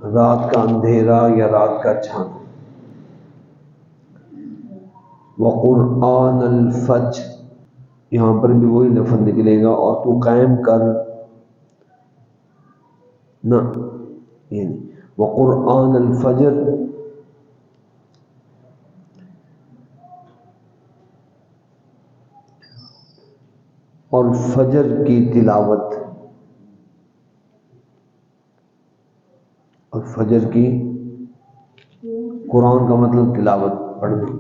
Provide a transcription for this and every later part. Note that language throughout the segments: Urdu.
رات کا اندھیرا یا رات کا چھانا۔ وقرآن الفجر، یہاں پر بھی وہی لفظ نکلے گا، اور تو قائم کر نہ، یعنی وقرآن الفجر، اور فجر کی تلاوت، اور فجر کی، قرآن کا مطلب تلاوت پڑھنا،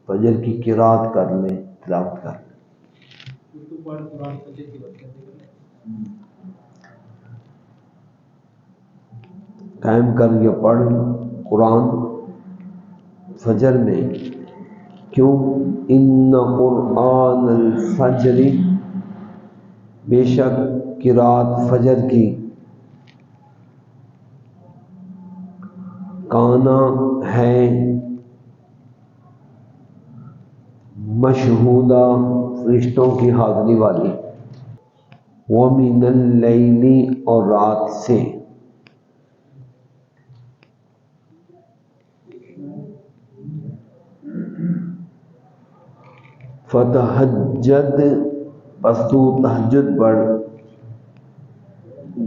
فجر کی قرات کر لیں، تلاوت کر لیں۔ قائم کر یا پڑھ قرآن فجر میں، کیوں؟ ان قرآن الفجر، بے شک قرات فجر کی، کانا ہے مشہودہ، فرشتوں کی حاضری والی، ومن اللیل، اور رات سے، فتہجد، پس تو تہجد پڑھ،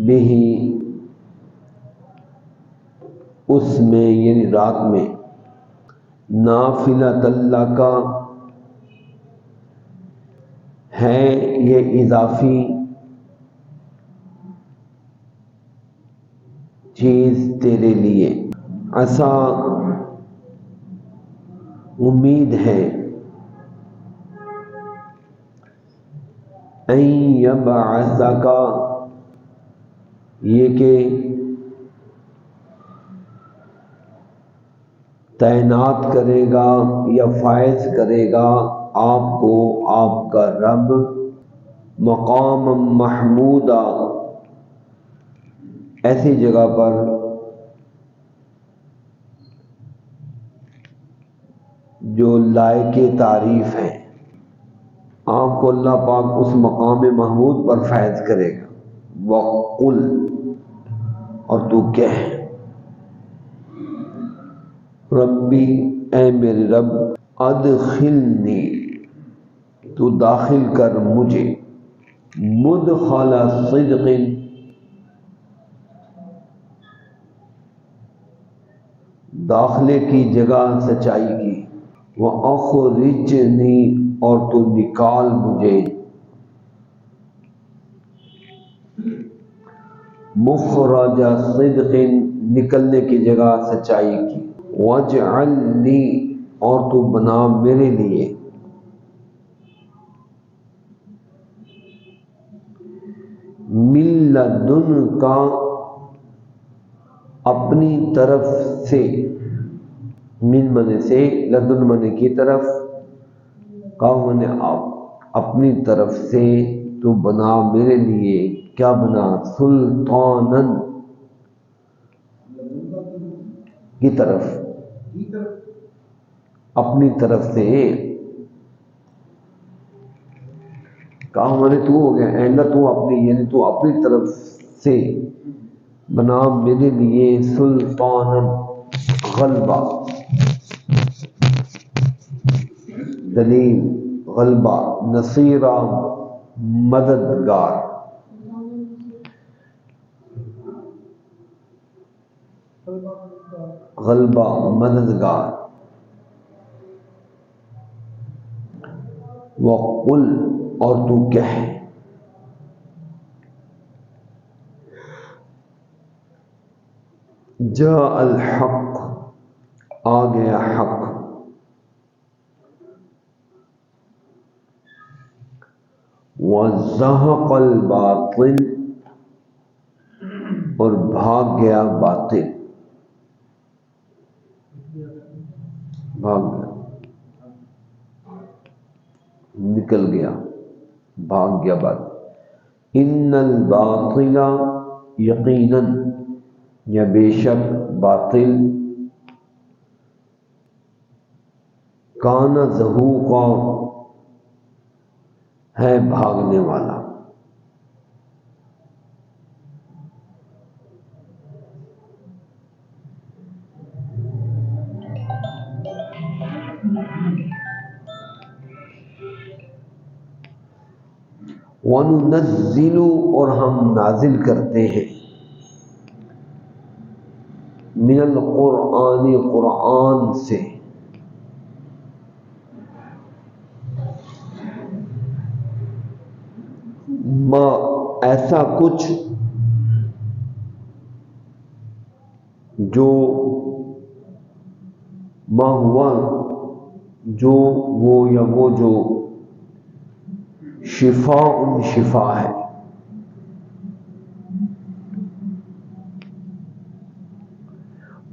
بہ، اس میں یعنی رات میں، نافلۃ لک، ہے یہ اضافی چیز تیرے لیے، عسیٰ، امید ہے، ان یبعثک، یہ کہ تعینات کرے گا یا فائز کرے گا آپ کو آپ کا رب، مقام محمودہ، ایسی جگہ پر جو لائق تعریف ہے، آپ کو اللہ پاک اس مقام محمود پر فائز کرے گا۔ وقل، اور تو کہہ، ربی، اے میرے رب، ادخلنی، تو داخل کر مجھے، مدخل صدق، داخلے کی جگہ سچائی کی، وَأَخْرِجْنِی، اور تو نکال مجھے، مخرج صدق، نکلنے کی جگہ سچائی کی، وَاجْعَلْ لِی، اور تو بنا میرے لیے، مِن لَدُنْکَ، اپنی طرف سے، من من سے، لدن من کی طرف، کا من آپ، اپنی طرف سے تو بنا میرے لیے، کیا بنا؟ سلطانن، کی طرف، اپنی طرف سے، کہا ہمارے تو ہو گیا، اے اللہ تو اپنی، یعنی تو اپنی طرف سے بنا میرے لیے، سلطانن، غلبہ، دلیل، غلبہ، نصیرہ، مددگار، غلبہ، مددگار، وقل، اور تو کہہ، جاء الحق، آ گیا حق، وزہق الباطل، اور بھاگ گیا باطل، بھاگ گیا، نکل گیا، بھاگ گیا باطل، ان الباطل، یقیناً یا بے شک باطل، کان زہوقا، ہے بھاگنے والا، وَنُنَزِّلُ اور ہم نازل کرتے ہیں من القرآن قرآن سے ما ایسا کچھ جو ما ہوا جو وہ جو شفاء شفا ہے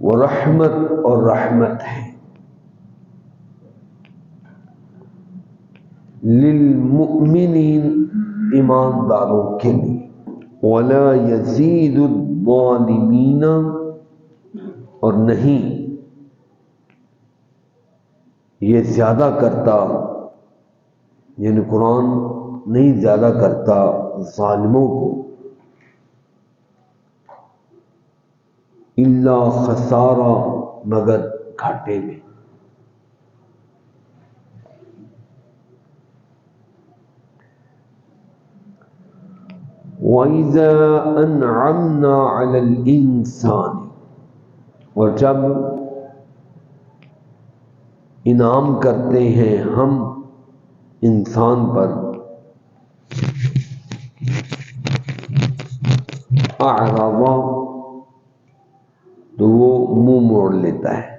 ورحمت اور رحمت ہے للمؤمنین ایمانداروں کے لیے ولا یزید الظالمین اور نہیں یہ زیادہ کرتا یعنی قرآن نہیں زیادہ کرتا ظالموں کو الا خسارہ مگر گھاٹے میں وَإِذَا أَنْعَمْنَا عَلَى الْإِنسَانِ اور جب انعام کرتے ہیں ہم انسان پر اعرض تو وہ منہ موڑ لیتا ہے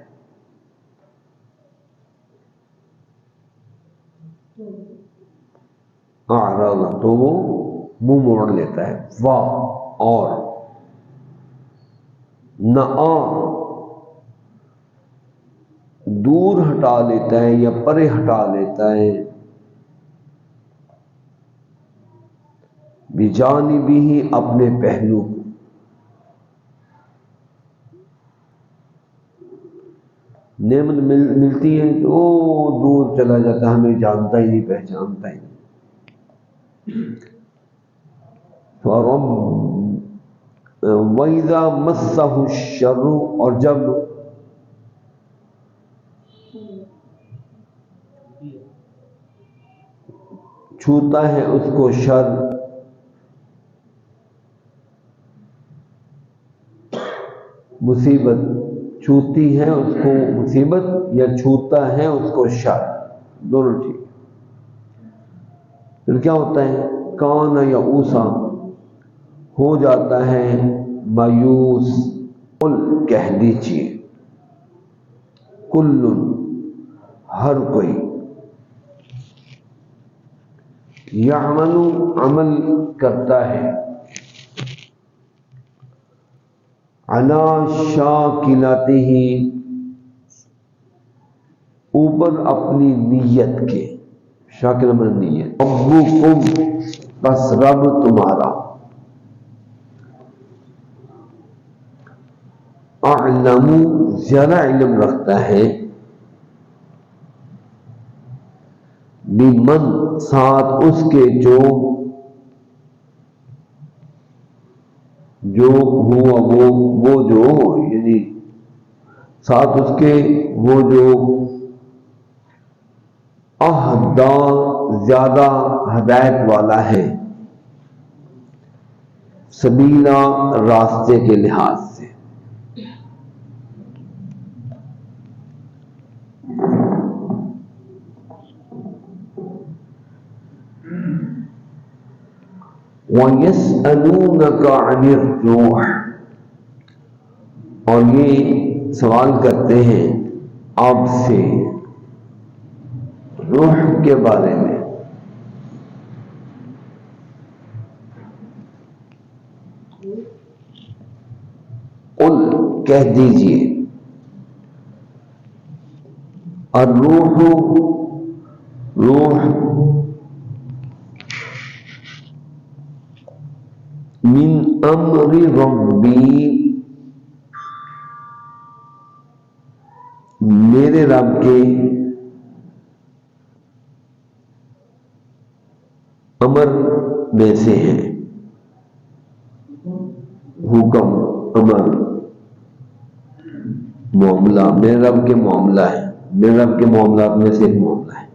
اعرض تو وہ منہ موڑ لیتا ہے اور نآ دور ہٹا لیتا ہے یا پرے ہٹا لیتا ہے بجانبہ اپنے پہلو کو نعمت ملتی ہے تو دور چلا جاتا ہے ہمیں جانتا ہی نہیں پہچانتا ہی نہیں وَإِذَا مَسَّهُ الشَّرُّ اور جب چھوتا ہے اس کو شر مصیبت چھوتی ہے اس کو مصیبت یا چھوتا ہے اس کو شر دونوں ٹھیک پھر کیا ہوتا ہے کان یئوسا ہو جاتا ہے مایوس قل کہہ دیجیے کل ہر کوئی یعمل عمل کرتا ہے علی شاکلتہ اوپر اپنی نیت کے شاکل من نیت ربکم بس رب تمہارا اعلم زیادہ علم رکھتا ہے بمن ساتھ اس کے جو ہوا وہ جو یعنی ساتھ اس کے وہ جو اہدا زیادہ ہدایت والا ہے سبیلا راستے کے لحاظ سے وَيَسْأَلُونَكَ عَنِ الرُّوحِ اور یہ سوال کرتے ہیں آپ سے روح کے بارے میں قل کہہ دیجئے الروح روح من امر ربی میرے رب کے امر میں سے ہے حکم امر معاملہ میرے رب کے معاملہ ہے میرے رب کے معاملات میں سے ایک معاملہ ہے۔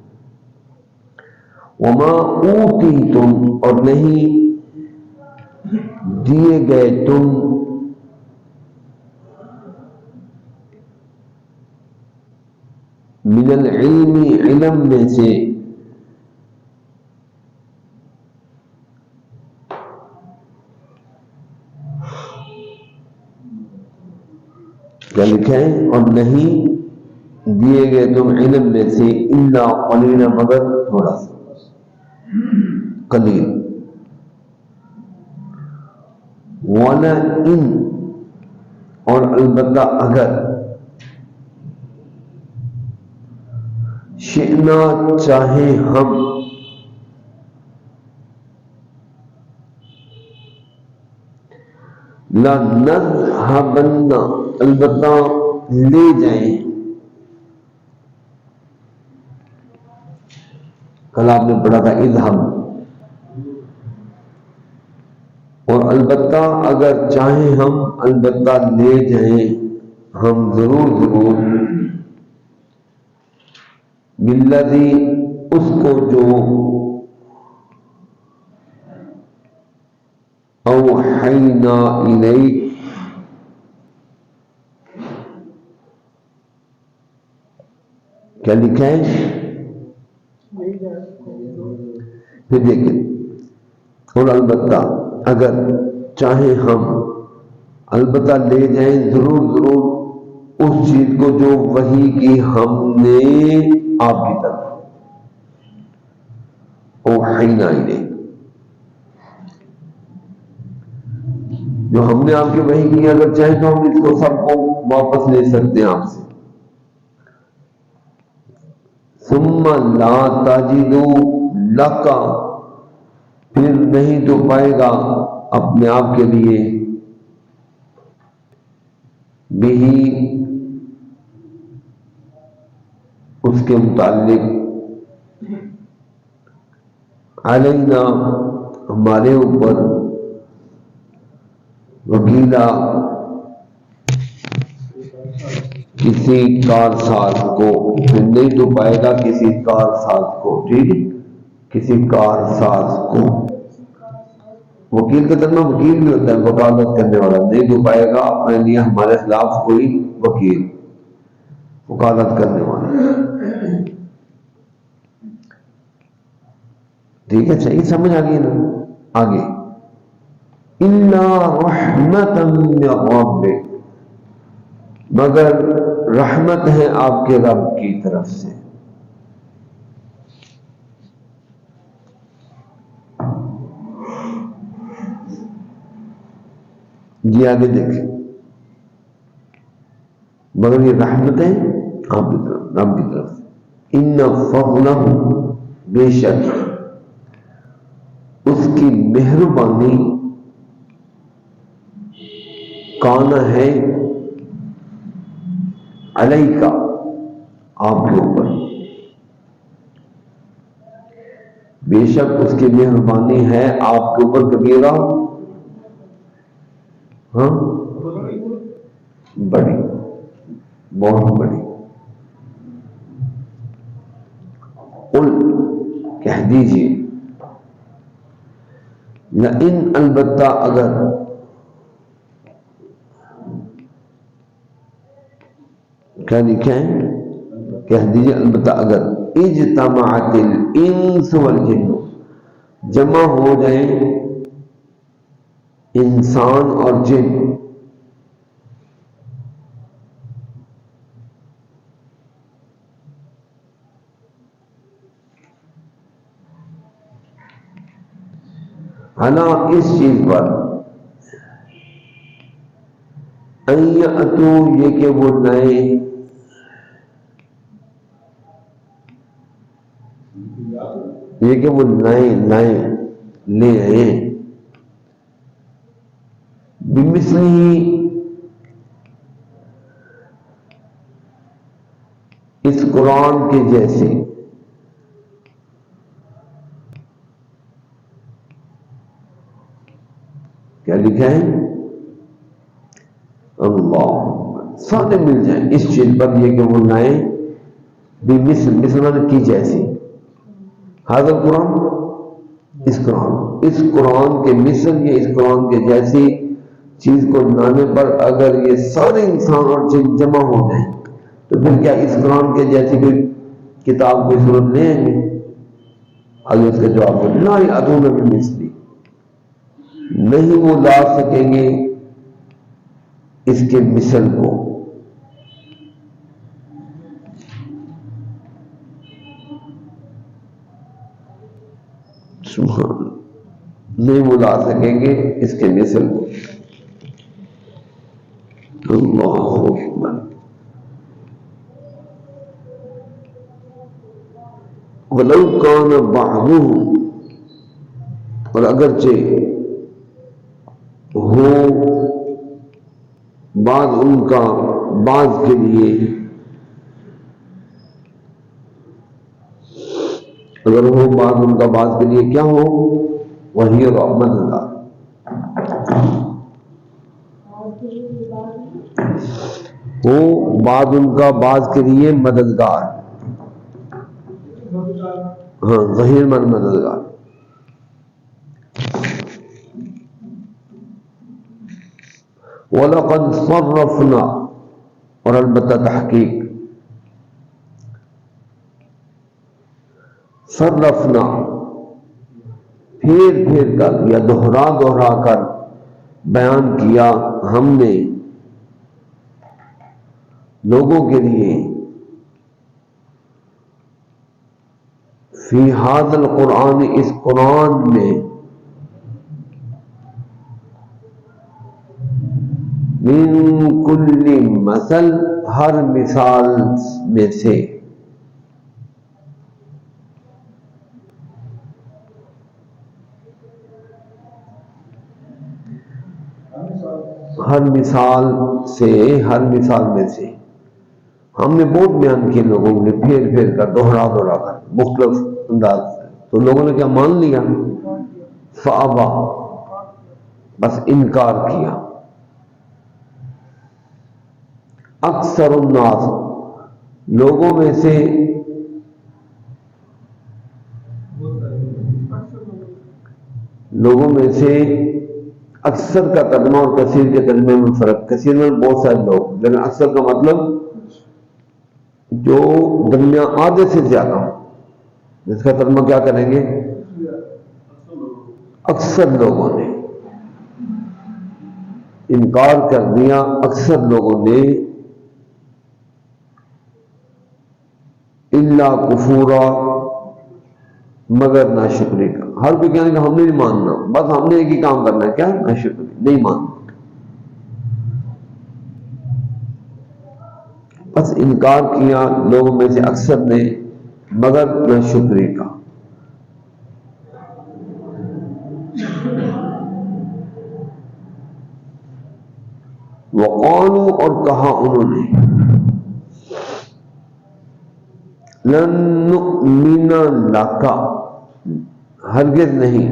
وما اوتیتم، اور نہیں دیے گئے تم، من العلم، علم میں سے، کیا لکھا ہے؟ اور نہیں دیے گئے تم علم میں سے، الا قلیلا، مگر تھوڑا سا، قلیل، ولا ان، اور البتہ اگر، شئنا، چاہیں ہم، لنذهبن، البتہ لے جائیں، کل آپ نے پڑھا تھا اذهب، اور البتہ اگر چاہیں ہم، البتہ لے جائیں ہم، ضرور ضرور، بالذی، اس کو جو، اوحینا الیک، کیا لکھا ہے؟ پھر دیکھیں، اور البتہ اگر چاہیں ہم، البتہ لے جائیں ضرور ضرور اس چیز کو جو وحی کی ہم نے آپ کی طرف، اوحینا الیک، جو ہم نے آپ کی وحی کی، اگر چاہیں تو ہم اس کو سب کو واپس لے سکتے ہیں آپ سے۔ ثم لا تجدو لک، پھر نہیں تو پائے گا اپنے آپ کے لیے، بھی، اس کے متعلق، علینا، ہمارے اوپر، وکیلا، کسی کارساز کو، پھر نہیں تو پائے گا کسی کارساز کو، ٹھیک ہے، کسی کارساز کو، وکیل کا ترجمہ وکیل بھی ہوتا ہے، وکالت کرنے والا، نہیں تو پائے گا اپنے لیے ہمارے خلاف کوئی وکیل، وکالت کرنے والا، ٹھیک ہے، صحیح سمجھ آ گئی نا؟ آگے، الا رحمتا من ربک، مگر رحمت ہے آپ کے رب کی طرف سے۔ جی آگے دیکھیں، مگر یہ رحمت ہے آپ کی طرف، رب کی طرف سے۔ ان فضلہ، بے شک اس کی مہربانی، کان ہے، علیکا، آپ کے اوپر، بے شک اس کی مہربانی ہے آپ کے اوپر، کبیرہ، ہاں، بڑی، بہت بڑی، قل، کہہ دیجئے، لئن، البتہ اگر، کیا لکھا ہے؟ کہہ دیجئے البتہ اگر، اجتمعت الانس والجن، جمع ہو جائیں انسان اور جن، علی، اس چیز پر، ان یأتوا، یہ کہ وہ لائیں، یہ کہ وہ لائیں، لے آئیں، بمثلہ، اس قرآن کے جیسے، کیا لکھا ہے؟ اللہ، سارے مل جائیں اس چیز پر، یہ کہ وہ لائیں بمثل، مثل معنی کی جیسی، حاضر قرآن، اس قرآن کے مثل، یہ اس قرآن کے جیسی چیز کو لانے پر اگر یہ سارے انسان اور جن جمع ہو جائیں تو پھر کیا اس قرآن کے جیسی کوئی کتاب کوئی ضرورت نہیں ہے گی؟ آگے اس کا جواب ہے لا یأتون بمثلی، نہیں وہ لا سکیں گے اس کے مثل کو. سبحان، نہیں وہ لا سکیں گے اس کے مثل کو. اللہ اکبر. وَلَوْ كَانَ بَعْضُهُمْ، اور اگرچہ ہو بعض ان کا بعض کے لیے، اگر ہو بعض ان کا بعض کے لیے کیا ہو، وہی رحمت اللہ، ہو بعض ان کا بعض کے لیے مددگار. ہاں ظہیر من مددگار. وَلَقَدْ صَرَّفْنَا، اور البتہ تحقیق، صرفنا پھیر پھیر کر یا دہرا دہرا کر بیان کیا ہم نے لوگوں کے لیے، فی ھذا القرآن، اس قرآن میں، من کل مثل، ہر مثال میں سے، ہر مثال سے، ہر مثال میں سے ہم نے بہت بیان کیے لوگوں کے لیے، پھیر پھیر کر، دوہرا دوہرا کر، مختلف انداز سے. تو لوگوں نے کیا مان لیا؟ فابا، بس انکار کیا. اکثر الناس، لوگوں میں سے اکثر کا ترجمہ اور کثیر کے ترجمے میں فرق. کثیر میں بہت سارے لوگ، لیکن اکثر کا مطلب جو درمیان آدھے سے زیادہ، جس کا ترجمہ کیا کریں گے؟ اکثر لوگوں نے انکار کر دیا، اکثر لوگوں نے، الا کفورا، مگر ناشکری کا. ہر کوئی کہنے کہ ہم نے نہیں ماننا، بس ہم نے ایک ہی کام کرنا ہے، کیا؟ ناشکری، نہیں ماننا، بس انکار کیا لوگوں میں سے اکثر نے، مگر ناشکری کا. وقالوا، اور کہا انہوں نے، لن نؤمن لک، ہرگز نہیں،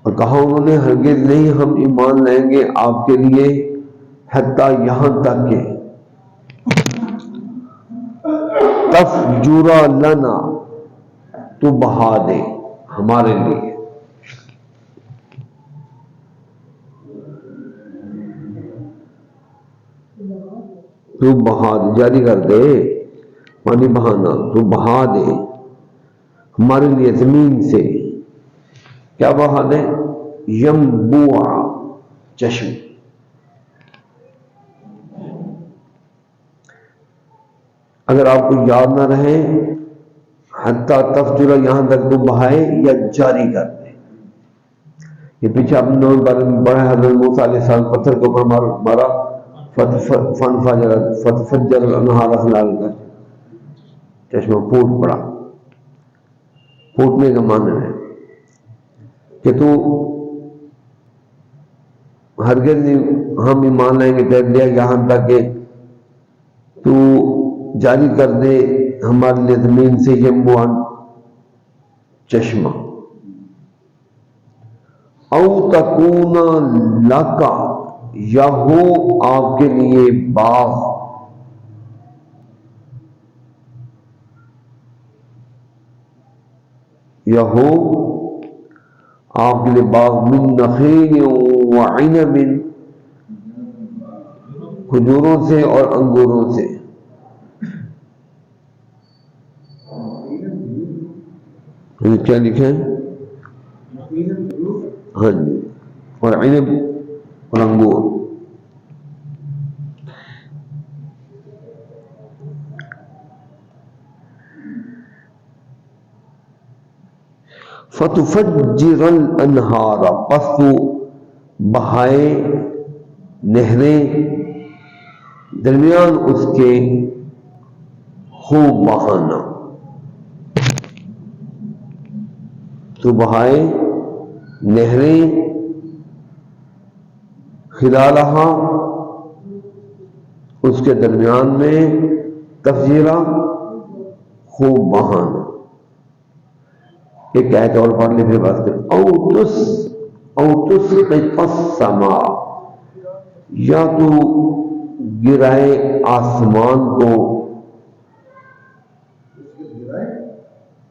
اور کہا انہوں نے ہرگز نہیں ہم ایمان لائیں گے آپ کے لیے، حتیٰ یہاں تک کہ تفجر لنا، تو بہا دے ہمارے لیے، تو بہا دے، جاری کر دے، پانی بہانا، تو بہا دے ہمارے لیے زمین سے. کیا بہا دے؟ ینبوع، چشم. اگر آپ کو یاد نہ رہے، حتیٰ تفجر، یہاں تک تو بہائے یا جاری کر دے. یہ پیچھے آپ نے بارے میں پڑھا، حضرت موسیٰ علیہ السلام پتھر کے اوپر مارا، فتفجر الانہار خلالہ، چشمہ پھوٹ پڑا. پھوٹنے کا معنی ہے کہ تو ہرگز نہیں ہم ایمان لائیں گے کہہ دیا، یہاں تک کہ تو جاری کر دے ہمارے لیے زمین سے ینبوعا، چشمہ. او تکون لکا، یا ہو آپ کے لیے باغ، یا ہو آپ کے لیے باغ، من نخیل وعنب، کھجوروں سے اور انگوروں سے. کیا لکھا ہے؟ ہاں جی، اور عنب اور انگور. فتفجر الانہار، پس تو بہائے نہریں درمیان اس کے خوب بہانا، تو بہائے نہریں خلالہا، اس کے درمیان میں، تفجیرہ خوب بہانا. ایک آیت اور پڑھ لیں پھر بات کریں. او تسقط السماء، یا تو گرائے آسمان کو،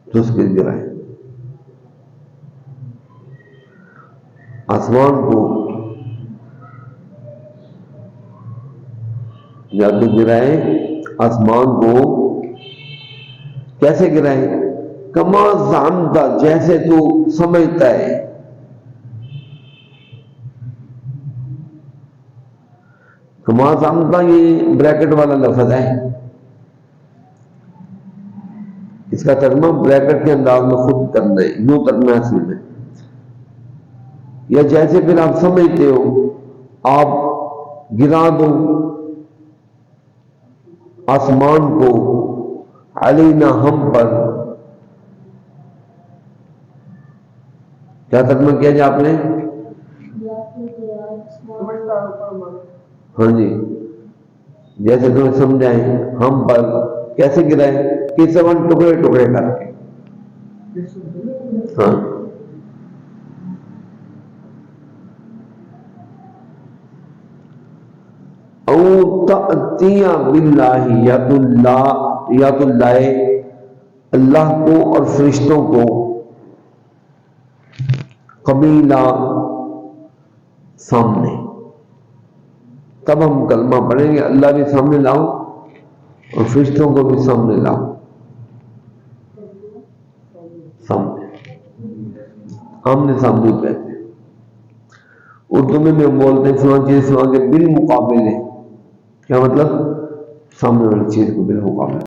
تسقط گرائے آسمان کو، یا تو گرائے آسمان کو. کیسے گرائے؟ کما زعمت، جیسے تو سمجھتا ہے. کما زعمت یہ بریکٹ والا لفظ ہے، اس کا ترجمہ بریکٹ کے انداز میں خود کرنا ہے، یوں کرنا ہے اصل میں. یا جیسے پھر آپ سمجھتے ہو، آپ گرا دو آسمان کو، علینا ہم پر. کیا ترجمہ کیا جائے آپ نے؟ ہاں جی، جیسے تمہیں سمجھائیں ہم پر. کیسے گرائے؟ کہ سمن ٹکڑے ٹکڑے کر کے. ہاں، او تأتی باللہ، یا تو لائے اللہ کو اور فرشتوں کو، قبیلہ سامنے. تب ہم کلمہ پڑھیں گے، اللہ بھی سامنے لاؤ اور فرشتوں کو بھی سامنے لاؤ. سامنے، آمنے سامنے کہتے ہیں. اردو میں ہم بولتے ہیں فلاں چیز فلاں کے بالمقابل ہے. کیا مطلب؟ سامنے والی چیز کو بالمقابل.